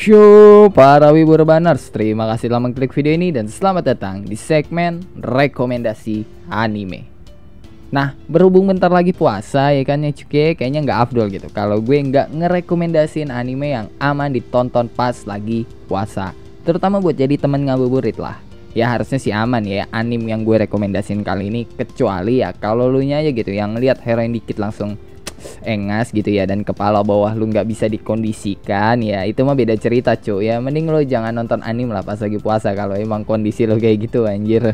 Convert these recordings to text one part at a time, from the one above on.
Yo, para wibu rebaners, terima kasih telah mengklik video ini dan selamat datang di segmen rekomendasi anime. Nah, berhubung bentar lagi puasa ya kan ya cuy, kayaknya nggak afdol gitu kalau gue nggak ngerekomendasiin anime yang aman ditonton pas lagi puasa. Terutama buat jadi temen ngabuburit lah. Ya harusnya sih aman ya anime yang gue rekomendasiin kali ini, kecuali ya kalau lu nya aja gitu yang lihat heroin dikit langsung engas gitu ya, dan kepala bawah lu nggak bisa dikondisikan, ya itu mah beda cerita cuy. Ya mending lo jangan nonton anime lah pas lagi puasa kalau emang kondisi lo kayak gitu anjir.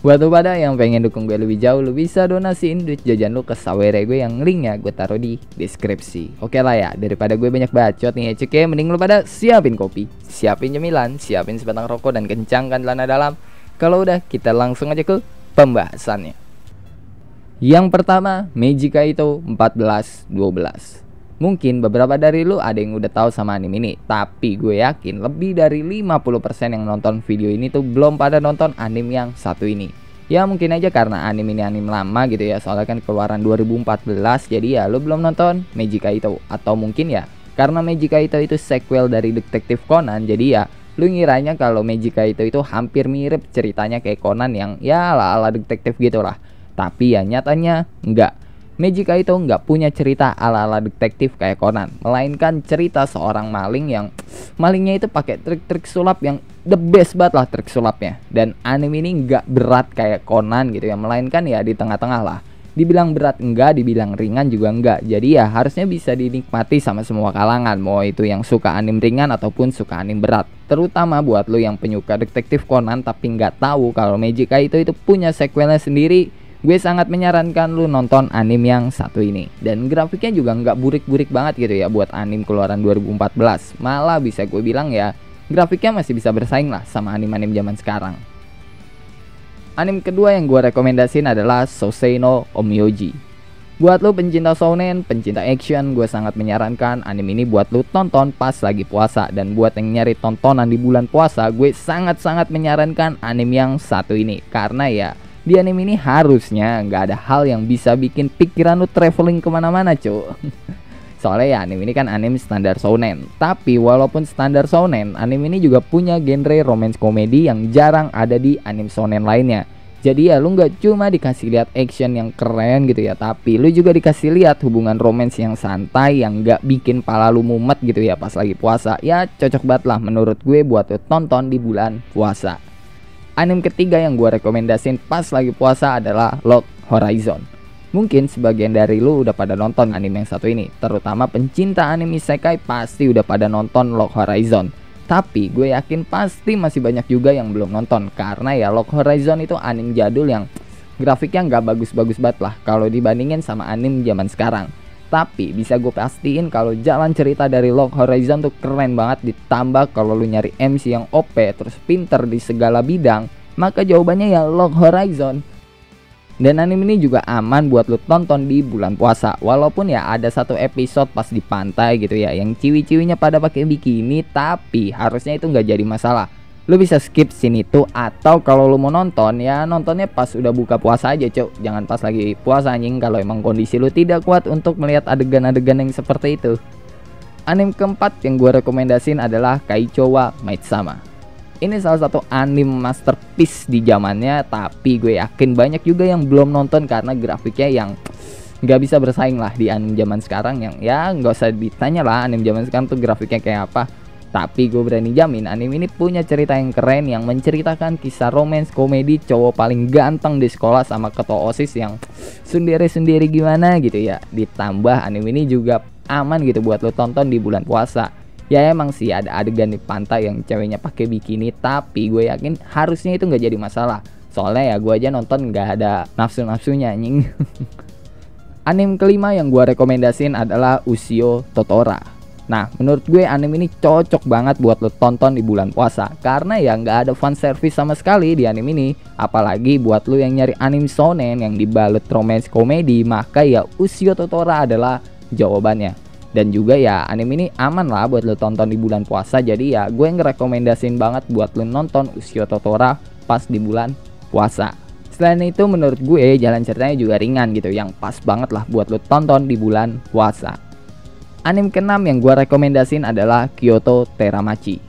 Buat lo pada yang pengen dukung gue lebih jauh, lo bisa donasiin duit jajan lo ke Sawere gue yang linknya gue taruh di deskripsi. Oke lah ya, daripada gue banyak bacot nih ya cuy, mending lo pada siapin kopi, siapin cemilan, siapin sebatang rokok, dan kencangkan celana dalam. Kalau udah, kita langsung aja ke pembahasannya. Yang pertama, Magica Ito 1412. Mungkin beberapa dari lu ada yang udah tahu sama anime ini, tapi gue yakin lebih dari 50% yang nonton video ini tuh belum pada nonton anime yang satu ini. Ya mungkin aja karena anime ini anime lama gitu ya, soalnya kan keluaran 2014, jadi ya lu belum nonton Magica Ito. Atau mungkin ya karena Magica Ito itu sequel dari Detektif Conan, jadi ya lu ngiranya kalau Magica Ito itu hampir mirip ceritanya kayak Conan yang ya ala-ala detektif gitu lah. Tapi ya nyatanya enggak. Magica Ito enggak punya cerita ala-ala detektif kayak Conan, melainkan cerita seorang maling yang malingnya itu pakai trik-trik sulap yang the best banget lah trik sulapnya. Dan anime ini enggak berat kayak Conan gitu ya, melainkan ya di tengah-tengah lah. Dibilang berat enggak, dibilang ringan juga enggak. Jadi ya harusnya bisa dinikmati sama semua kalangan, mau itu yang suka anime ringan ataupun suka anime berat. Terutama buat lo yang penyuka detektif Conan tapi nggak tahu kalau Magica Ito itu punya sequelnya sendiri, gue sangat menyarankan lu nonton anime yang satu ini. Dan grafiknya juga nggak burik-burik banget gitu ya buat anime keluaran 2014. Malah bisa gue bilang ya grafiknya masih bisa bersaing lah sama anime-anime zaman sekarang. Anime kedua yang gue rekomendasiin adalah Sousei no Onmyoji. Buat lu pencinta shounen, pencinta action, gue sangat menyarankan anime ini buat lu tonton pas lagi puasa. Dan buat yang nyari tontonan di bulan puasa, gue sangat-sangat menyarankan anime yang satu ini. Karena ya di anime ini harusnya nggak ada hal yang bisa bikin pikiran lu traveling kemana-mana cuy. Soalnya ya anime ini kan anime standar shounen. Tapi walaupun standar shounen, anime ini juga punya genre romance komedi yang jarang ada di anime shounen lainnya. Jadi ya lu nggak cuma dikasih lihat action yang keren gitu ya, tapi lu juga dikasih lihat hubungan romance yang santai yang nggak bikin pala lu mumet gitu ya pas lagi puasa. Ya cocok banget lah menurut gue buat lu tonton di bulan puasa. Anime ketiga yang gue rekomendasiin pas lagi puasa adalah Log Horizon. Mungkin sebagian dari lu udah pada nonton anime yang satu ini, terutama pencinta anime isekai pasti udah pada nonton Log Horizon. Tapi gue yakin pasti masih banyak juga yang belum nonton, karena ya Log Horizon itu anime jadul yang grafiknya nggak bagus-bagus banget lah kalau dibandingin sama anime zaman sekarang. Tapi bisa gue pastiin kalau jalan cerita dari Log Horizon tuh keren banget, ditambah kalau lu nyari MC yang OP terus pinter di segala bidang, maka jawabannya ya Log Horizon. Dan anime ini juga aman buat lu tonton di bulan puasa. Walaupun ya ada satu episode pas di pantai gitu ya yang ciwi-ciwinya pada pakai bikini, tapi harusnya itu nggak jadi masalah. Lu bisa skip scene itu, atau kalau lu mau nonton ya nontonnya pas udah buka puasa aja cok. Jangan pas lagi puasa anjing, kalau emang kondisi lu tidak kuat untuk melihat adegan-adegan yang seperti itu. Anime keempat yang gue rekomendasiin adalah Kaichou wa Maid-sama. Ini salah satu anime masterpiece di zamannya, tapi gue yakin banyak juga yang belum nonton karena grafiknya yang nggak bisa bersaing lah di anime zaman sekarang. Yang ya nggak usah ditanya lah anime zaman sekarang tuh grafiknya kayak apa. Tapi gue berani jamin anime ini punya cerita yang keren yang menceritakan kisah romance komedi cowok paling ganteng di sekolah sama ketua OSIS yang sendiri-sendiri gimana gitu ya. Ditambah anime ini juga aman gitu buat lo tonton di bulan puasa. Ya emang sih ada adegan di pantai yang ceweknya pakai bikini, tapi gue yakin harusnya itu nggak jadi masalah. Soalnya ya gue aja nonton nggak ada nafsu-nafsunya anjing. Anime kelima yang gue rekomendasiin adalah Ushio Totora. Nah menurut gue anime ini cocok banget buat lo tonton di bulan puasa, karena ya nggak ada fan service sama sekali di anime ini. Apalagi buat lo yang nyari anime shonen yang dibalut romance komedi, maka ya Ushio Totora adalah jawabannya. Dan juga ya anime ini aman lah buat lo tonton di bulan puasa. Jadi ya gue ngerekomendasiin banget buat lo nonton Ushio Totora pas di bulan puasa. Selain itu menurut gue jalan ceritanya juga ringan gitu, yang pas banget lah buat lo tonton di bulan puasa. Anime keenam yang gue rekomendasiin adalah Kyoto Teramachi.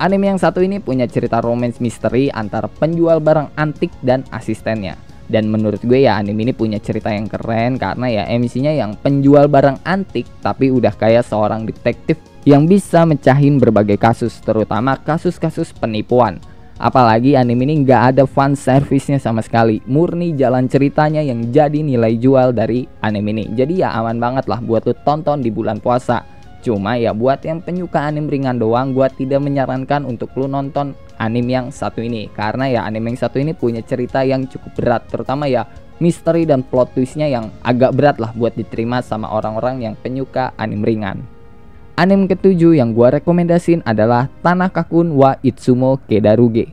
Anime yang satu ini punya cerita romance misteri antara penjual barang antik dan asistennya. Dan menurut gue ya anime ini punya cerita yang keren karena ya MC-nya yang penjual barang antik tapi udah kayak seorang detektif yang bisa mecahin berbagai kasus, terutama kasus-kasus penipuan. Apalagi anime ini nggak ada fan service-nya sama sekali, murni jalan ceritanya yang jadi nilai jual dari anime ini. Jadi ya aman banget lah buat lu tonton di bulan puasa. Cuma ya buat yang penyuka anime ringan doang, gua tidak menyarankan untuk lu nonton anime yang satu ini. Karena ya anime yang satu ini punya cerita yang cukup berat, terutama ya misteri dan plot twistnya yang agak berat lah buat diterima sama orang-orang yang penyuka anime ringan. Anime ketujuh yang gua rekomendasiin adalah Tanaka-kun wa Itsumo Kedaruge.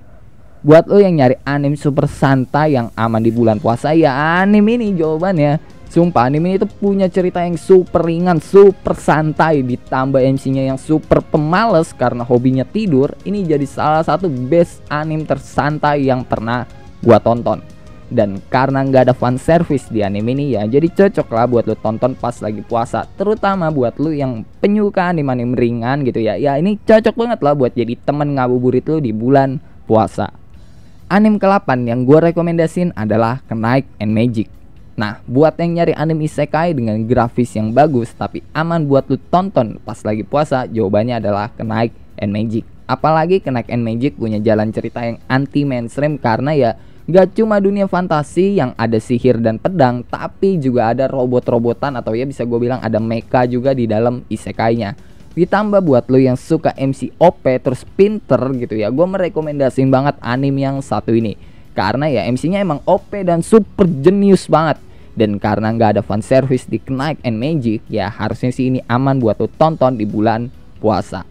Buat lo yang nyari anime super santai yang aman di bulan puasa, ya anime ini jawabannya. Sumpah anime ini tuh punya cerita yang super ringan, super santai, ditambah MC-nya yang super pemalas karena hobinya tidur. Ini jadi salah satu best anime tersantai yang pernah gua tonton. Dan karena nggak ada fan service di anime ini ya, jadi cocok lah buat lu tonton pas lagi puasa. Terutama buat lu yang penyuka anime-anime ringan gitu ya. Ya ini cocok banget lah buat jadi temen ngabuburit lu di bulan puasa. Anime ke-8 yang gue rekomendasiin adalah Knight and Magic. Nah, buat yang nyari anime isekai dengan grafis yang bagus tapi aman buat lu tonton pas lagi puasa, jawabannya adalah Knight and Magic. Apalagi Knight and Magic punya jalan cerita yang anti mainstream karena ya gak cuma dunia fantasi yang ada sihir dan pedang, tapi juga ada robot-robotan atau ya bisa gue bilang ada mecha juga di dalam isekainya. Ditambah buat lo yang suka MC OP terus pinter gitu ya, gue merekomendasiin banget anime yang satu ini. Karena ya MC-nya emang OP dan super jenius banget. Dan karena gak ada fan service di Knight and Magic, ya harusnya sih ini aman buat lo tonton di bulan puasa.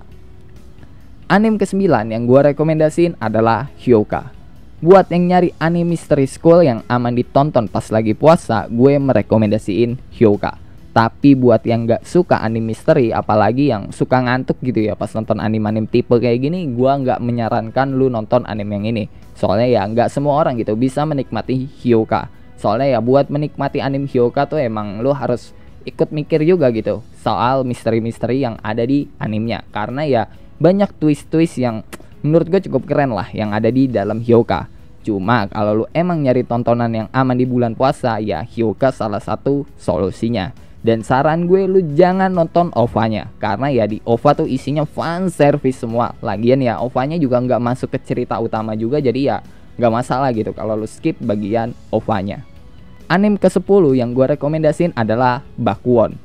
Anime ke-9 yang gue rekomendasiin adalah Hyouka. Buat yang nyari anime mystery school yang aman ditonton pas lagi puasa, gue merekomendasiin Hyouka. Tapi buat yang gak suka anime misteri, apalagi yang suka ngantuk gitu ya pas nonton anime-anime tipe kayak gini, gue gak menyarankan lu nonton anime yang ini. Soalnya ya gak semua orang gitu bisa menikmati Hyouka. Soalnya ya buat menikmati anime Hyouka tuh emang lu harus ikut mikir juga gitu soal misteri-misteri yang ada di animenya. Karena ya banyak twist-twist yang menurut gue cukup keren lah yang ada di dalam Hyouka. Cuma kalau lu emang nyari tontonan yang aman di bulan puasa, ya Hyouka salah satu solusinya. Dan saran gue lu jangan nonton OVA-nya, karena ya di OVA tuh isinya fan service semua. Lagian ya OVA-nya juga nggak masuk ke cerita utama juga, jadi ya nggak masalah gitu kalau lu skip bagian OVA-nya. Anime ke-10 yang gue rekomendasiin adalah Bakuon.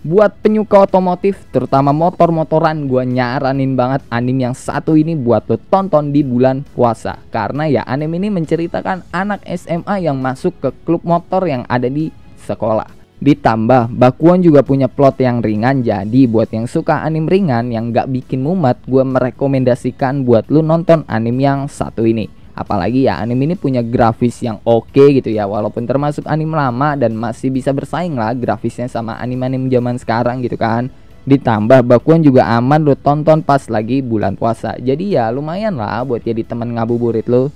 Buat penyuka otomotif, terutama motor-motoran, gue nyaranin banget anime yang satu ini buat lo tonton di bulan puasa. Karena ya anime ini menceritakan anak SMA yang masuk ke klub motor yang ada di sekolah. Ditambah Bakuon juga punya plot yang ringan, jadi buat yang suka anime ringan yang gak bikin mumet, gue merekomendasikan buat lo nonton anime yang satu ini. Apalagi ya anime ini punya grafis yang oke gitu ya, walaupun termasuk anime lama dan masih bisa bersaing lah grafisnya sama anime-anime zaman sekarang gitu kan. Ditambah Bakuon juga aman lo tonton pas lagi bulan puasa, jadi ya lumayan lah buat jadi temen ngabuburit lo.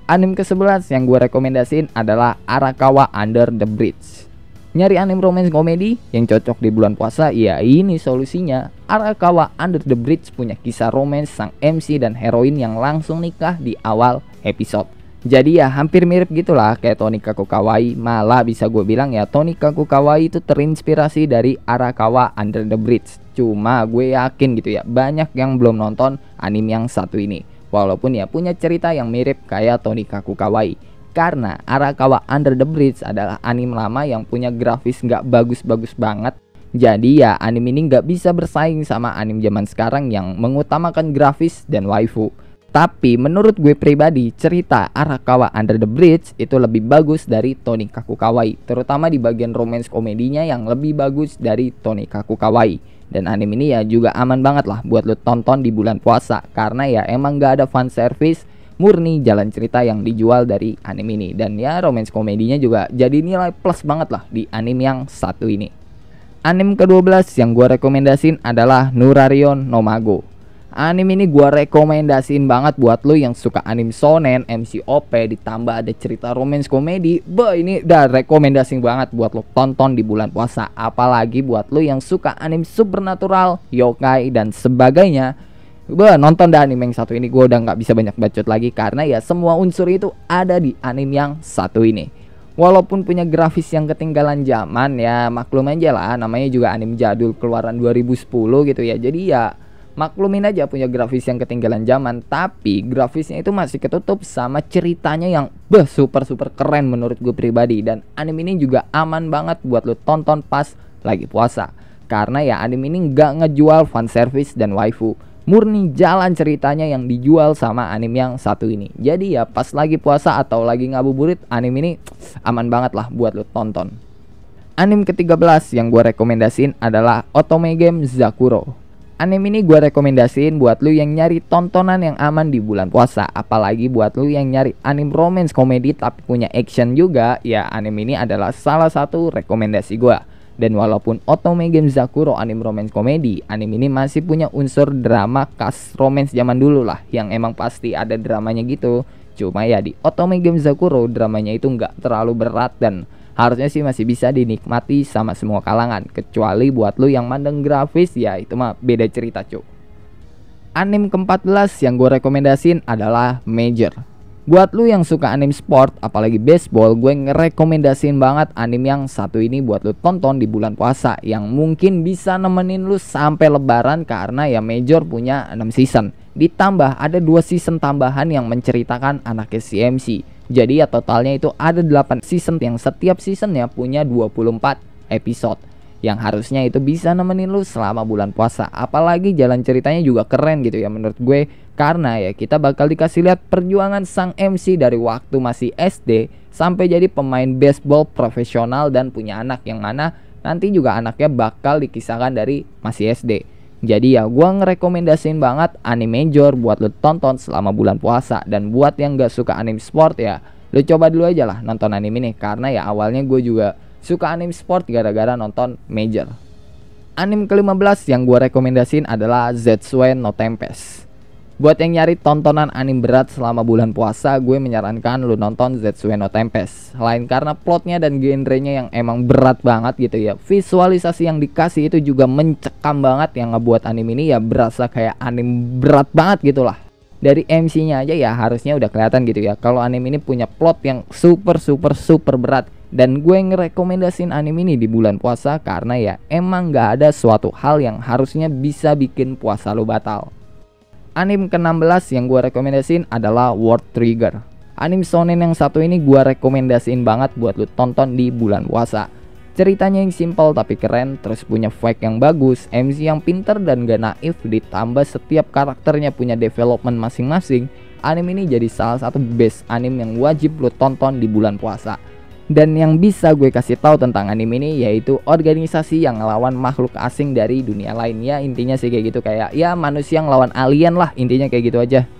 Anime ke-11 yang gue rekomendasiin adalah Arakawa Under the Bridge. Nyari anime romance komedi yang cocok di bulan puasa, ya ini solusinya. Arakawa Under the Bridge punya kisah romance sang MC dan heroin yang langsung nikah di awal episode. Jadi ya hampir mirip gitulah kayak Tonikaku Kawaii. Malah bisa gue bilang ya Tonikaku Kawaii itu terinspirasi dari Arakawa Under the Bridge. Cuma gue yakin gitu ya banyak yang belum nonton anime yang satu ini, walaupun ya punya cerita yang mirip kayak Tonikaku Kawaii. Karena Arakawa Under the Bridge adalah anime lama yang punya grafis nggak bagus-bagus banget. Jadi ya anime ini nggak bisa bersaing sama anime zaman sekarang yang mengutamakan grafis dan waifu. Tapi menurut gue pribadi, cerita Arakawa Under the Bridge itu lebih bagus dari Tonikaku Kawaii, terutama di bagian romance komedinya yang lebih bagus dari Tonikaku Kawaii. Dan anime ini ya juga aman banget lah buat lo tonton di bulan puasa, karena ya emang gak ada fan service, murni jalan cerita yang dijual dari anime ini. Dan ya romance komedinya juga jadi nilai plus banget lah di anime yang satu ini. Anime ke-12 yang gue rekomendasiin adalah Nurarion no Mago. Anime ini gua rekomendasiin banget buat lu yang suka anime shonen, MCOP ditambah ada cerita romance komedi. Ini udah rekomendasi banget buat lu tonton di bulan puasa. Apalagi buat lu yang suka anime supernatural, yokai dan sebagainya. Nonton dah anime yang satu ini. Gua udah nggak bisa banyak bacot lagi karena ya semua unsur itu ada di anime yang satu ini. Walaupun punya grafis yang ketinggalan zaman ya, maklum aja lah, namanya juga anime jadul keluaran 2010 gitu ya. Jadi ya maklumin aja punya grafis yang ketinggalan zaman, tapi grafisnya itu masih ketutup sama ceritanya yang super keren menurut gue pribadi. Dan anime ini juga aman banget buat lo tonton pas lagi puasa, karena ya anime ini nggak ngejual fanservice dan waifu, murni jalan ceritanya yang dijual sama anime yang satu ini. Jadi ya pas lagi puasa atau lagi ngabuburit, anime ini aman banget lah buat lo tonton. Anime ke-13 yang gue rekomendasiin adalah Otome Game Zakuro. Anime ini gue rekomendasiin buat lu yang nyari tontonan yang aman di bulan puasa. Apalagi buat lu yang nyari anime romance komedi tapi punya action juga, ya anime ini adalah salah satu rekomendasi gue. Dan walaupun Otome Game Zakuro anime romance komedi, anime ini masih punya unsur drama khas romance zaman dulu lah, yang emang pasti ada dramanya gitu. Cuma ya di Otome Game Zakuro dramanya itu nggak terlalu berat dan harusnya sih masih bisa dinikmati sama semua kalangan. Kecuali buat lu yang mandang grafis, ya itu mah beda cerita cuy. Anime ke-14 yang gue rekomendasiin adalah Major. Buat lu yang suka anime sport, apalagi baseball, gue ngerekomendasiin banget anime yang satu ini buat lu tonton di bulan puasa, yang mungkin bisa nemenin lu sampai lebaran karena ya Major punya 6 season. Ditambah ada 2 season tambahan yang menceritakan anaknya CMC. Jadi ya totalnya itu ada 8 season yang setiap seasonnya punya 24 episode, yang harusnya itu bisa nemenin lu selama bulan puasa. Apalagi jalan ceritanya juga keren gitu ya menurut gue, karena ya kita bakal dikasih lihat perjuangan sang MC dari waktu masih SD sampai jadi pemain baseball profesional dan punya anak, yang mana nanti juga anaknya bakal dikisahkan dari masih SD. Jadi ya gue ngerekomendasiin banget anime Major buat lu tonton selama bulan puasa. Dan buat yang gak suka anime sport ya, lu coba dulu aja lah nonton anime ini, karena ya awalnya gue juga suka anime sport gara-gara nonton Major. Anime ke-15 yang gue rekomendasiin adalah Zetsuen no Tempest. Buat yang nyari tontonan anime berat selama bulan puasa, gue menyarankan lu nonton Zetsuen no Tempest. Selain karena plotnya dan genrenya yang emang berat banget gitu ya, visualisasi yang dikasih itu juga mencekam banget, yang ngebuat anime ini ya berasa kayak anime berat banget gitu lah. Dari MC-nya aja ya harusnya udah kelihatan gitu ya kalau anime ini punya plot yang super berat. Dan gue ngerekomendasiin anime ini di bulan puasa karena ya emang gak ada suatu hal yang harusnya bisa bikin puasa lu batal. Anime ke-16 yang gue rekomendasiin adalah World Trigger. Anime shonen yang satu ini gue rekomendasiin banget buat lu tonton di bulan puasa. Ceritanya yang simple tapi keren, terus punya fight yang bagus, MC yang pinter dan gak naif, ditambah setiap karakternya punya development masing-masing. Anime ini jadi salah satu best anime yang wajib lu tonton di bulan puasa. Dan yang bisa gue kasih tahu tentang anime ini yaitu organisasi yang ngelawan makhluk asing dari dunia lain. Ya intinya sih kayak gitu, kayak ya manusia ngelawan alien lah, intinya kayak gitu aja.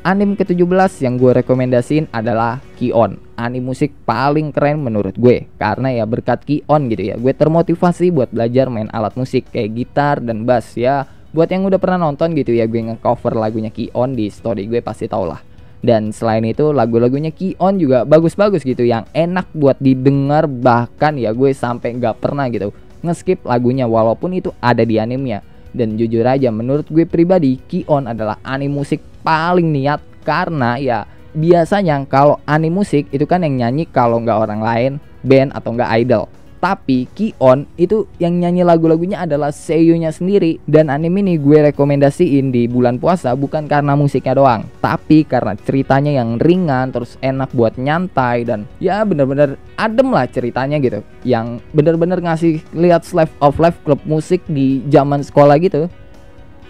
Anime ke-17 yang gue rekomendasiin adalah Ki-On. Anime musik paling keren menurut gue, karena ya berkat Ki-On gitu ya gue termotivasi buat belajar main alat musik kayak gitar dan bass. Ya buat yang udah pernah nonton gitu ya, gue nge-cover lagunya Ki-On di story gue pasti tau lah. Dan selain itu lagu-lagunya Ki-On juga bagus-bagus gitu, yang enak buat didengar, bahkan ya gue sampai nggak pernah gitu nge-skip lagunya walaupun itu ada di animenya. Dan jujur aja menurut gue pribadi, Ki-On adalah anime musik paling niat, karena ya biasanya kalau anime musik itu kan yang nyanyi kalau nggak orang lain, band atau nggak idol. Tapi Ki-On itu yang nyanyi lagu-lagunya adalah seiyunya sendiri. Dan anime ini gue rekomendasiin di bulan puasa bukan karena musiknya doang, tapi karena ceritanya yang ringan, terus enak buat nyantai, dan ya bener-bener adem lah ceritanya gitu, yang bener-bener ngasih lihat slice of life klub musik di zaman sekolah gitu.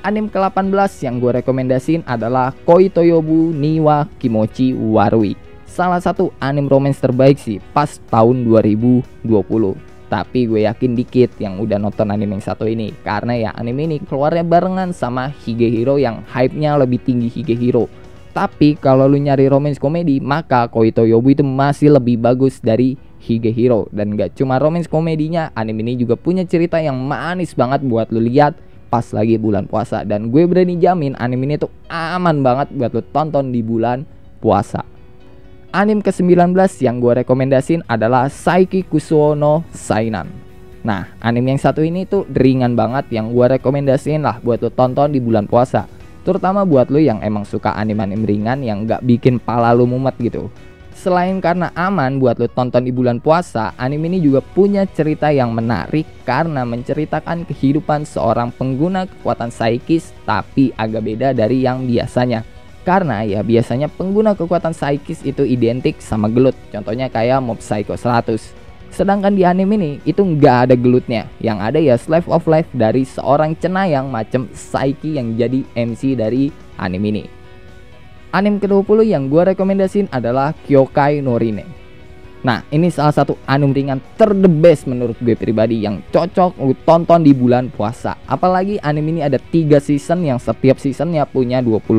Anime ke-18 yang gue rekomendasiin adalah Koi Toyobu ni wa Kimochi Warui. Salah satu anime romance terbaik sih pas tahun 2020. Tapi gue yakin dikit yang udah nonton anime yang satu ini, karena ya anime ini keluarnya barengan sama Higehiro yang hype-nya lebih tinggi Higehiro. Tapi kalau lu nyari romance komedi, maka Koi Toyobu itu masih lebih bagus dari Higehiro. Dan gak cuma romance komedinya, anime ini juga punya cerita yang manis banget buat lu lihat, pas lagi bulan puasa. Dan gue berani jamin anime ini tuh aman banget buat lo tonton di bulan puasa. Anime ke-19 yang gue rekomendasiin adalah Saiki Kusuo no Sainan. Nah, anime yang satu ini tuh ringan banget yang gue rekomendasiin lah buat lo tonton di bulan puasa. Terutama buat lo yang emang suka anime-anime ringan yang gak bikin pala lo mumet gitu. Selain karena aman buat lo tonton di bulan puasa, anime ini juga punya cerita yang menarik karena menceritakan kehidupan seorang pengguna kekuatan psikis tapi agak beda dari yang biasanya. Karena ya biasanya pengguna kekuatan psikis itu identik sama gelut, contohnya kayak Mob Psycho 100. Sedangkan di anime ini itu nggak ada gelutnya, yang ada ya slice of life dari seorang cenayang macam Saiki yang jadi MC dari anime ini. Anime ke-20 yang gue rekomendasiin adalah Kyokai no Rine. Nah, ini salah satu anime ringan ter-the-best menurut gue pribadi yang cocok lu tonton di bulan puasa. Apalagi anime ini ada 3 season yang setiap seasonnya punya 25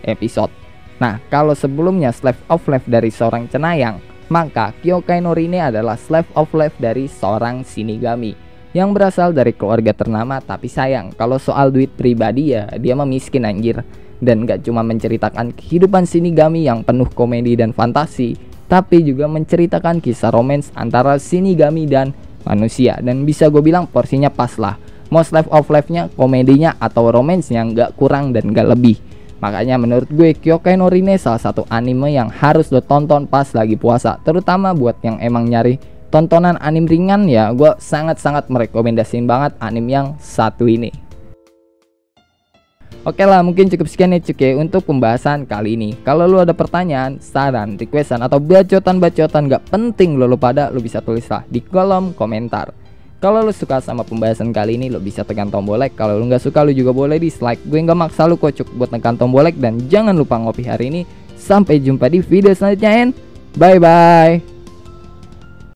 episode. Nah, kalau sebelumnya slice of life dari seorang cenayang, maka Kyokai no Rine adalah slice of life dari seorang shinigami yang berasal dari keluarga ternama, tapi sayang kalau soal duit pribadi ya dia mah miskin anjir. Dan gak cuma menceritakan kehidupan shinigami yang penuh komedi dan fantasi, tapi juga menceritakan kisah romance antara shinigami dan manusia. Dan bisa gue bilang porsinya pas lah, mau slice of life-nya, komedinya, atau romance-nya gak kurang dan gak lebih. Makanya menurut gue Kyokai no Rine salah satu anime yang harus lo tonton pas lagi puasa. Terutama buat yang emang nyari tontonan anime ringan ya, gue sangat-sangat merekomendasiin banget anime yang satu ini. Oke lah, mungkin cukup sekian ya cuy untuk pembahasan kali ini. Kalau lo ada pertanyaan, saran, requestan, atau bacotan-bacotan gak penting lo pada, lo bisa tulis lah di kolom komentar. Kalau lo suka sama pembahasan kali ini, lo bisa tekan tombol like. Kalau lo nggak suka, lo juga boleh dislike. Gue nggak maksa lo kocok buat tekan tombol like. Dan jangan lupa ngopi hari ini. Sampai jumpa di video selanjutnya, and bye bye.